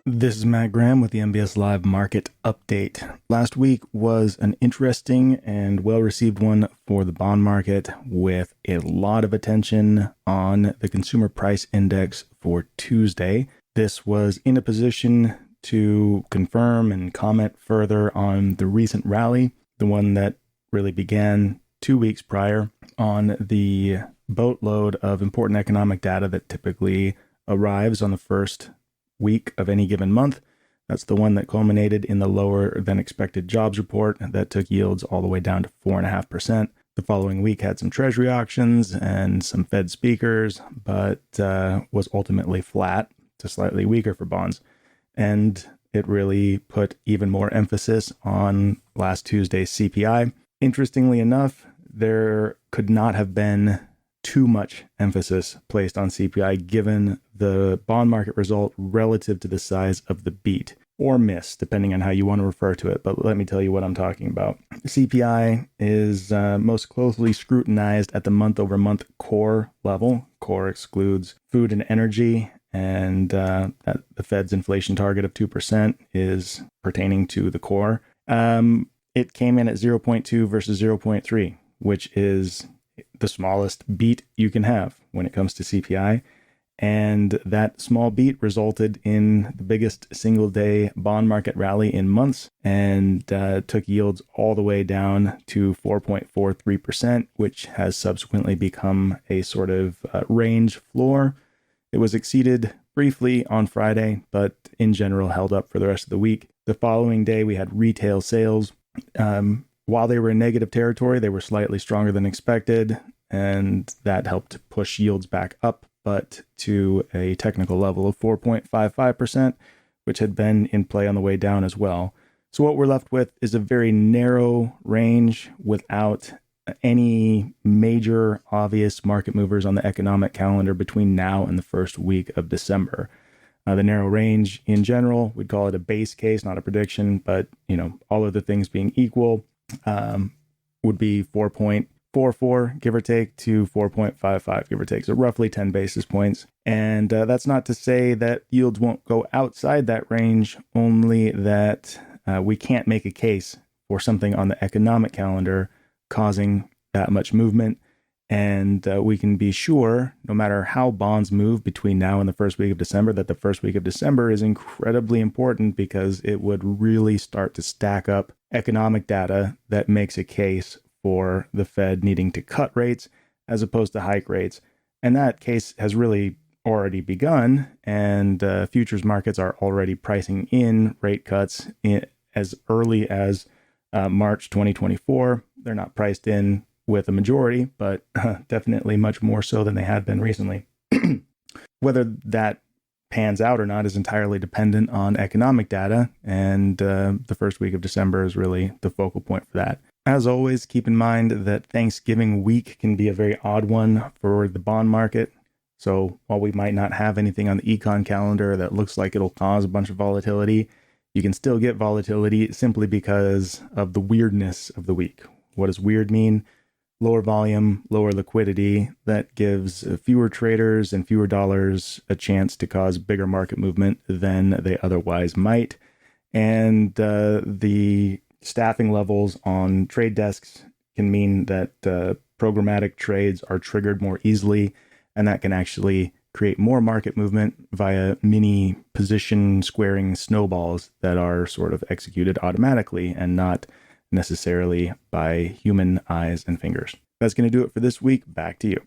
This is Matt Graham with the MBS Live Market Update. Last week was an interesting and well-received one for the bond market, with a lot of attention on the consumer price index for Tuesday. This was in a position to confirm and comment further on the recent rally, the one that really began 2 weeks prior, on the boatload of important economic data that typically arrives on the first week of any given month. That's the one that culminated in the lower than expected jobs report that took yields all the way down to 4.5%. The following week had some treasury auctions and some Fed speakers, but was ultimately flat to slightly weaker for bonds. And it really put even more emphasis on last Tuesday's CPI. Interestingly enough, there could not have been too much emphasis placed on CPI given the bond market result relative to the size of the beat or miss, depending on how you want to refer to it. But let me tell you what I'm talking about. CPI is most closely scrutinized at the month-over-month core level. Core excludes food and energy, and the Fed's inflation target of 2% is pertaining to the core. It came in at 0.2 versus 0.3, which is the smallest beat you can have when it comes to CPI. And that small beat resulted in the biggest single day bond market rally in months, and took yields all the way down to 4.43%, which has subsequently become a sort of range floor. It was exceeded briefly on Friday, but in general held up for the rest of the week. The following day, we had retail sales. While they were in negative territory, they were slightly stronger than expected, and that helped push yields back up, but to a technical level of 4.55%, which had been in play on the way down as well. So what we're left with is a very narrow range without any major obvious market movers on the economic calendar between now and the first week of December. The narrow range in general, we'd call it a base case, not a prediction, but all other things being equal, would be 4.44, give or take, to 4.55, give or take. So roughly 10 basis points. And that's not to say that yields won't go outside that range, only that we can't make a case for something on the economic calendar causing that much movement. And we can be sure, no matter how bonds move between now and the first week of December, that the first week of December is incredibly important, because it would really start to stack up economic data that makes a case for the Fed needing to cut rates as opposed to hike rates. And that case has really already begun, and futures markets are already pricing in rate cuts as early as March 2024. They're not priced in with a majority, but definitely much more so than they had been recently. Whether that pans out or not is entirely dependent on economic data, and the first week of December is really the focal point for that. As always, keep in mind that Thanksgiving week can be a very odd one for the bond market. So while we might not have anything on the econ calendar that looks like it'll cause a bunch of volatility, you can still get volatility simply because of the weirdness of the week. What does weird mean? Lower volume, lower liquidity. That gives fewer traders and fewer dollars a chance to cause bigger market movement than they otherwise might. And the staffing levels on trade desks can mean that programmatic trades are triggered more easily, and that can actually create more market movement via mini position squaring snowballs that are sort of executed automatically and not necessarily by human eyes and fingers. That's going to do it for this week. Back to you.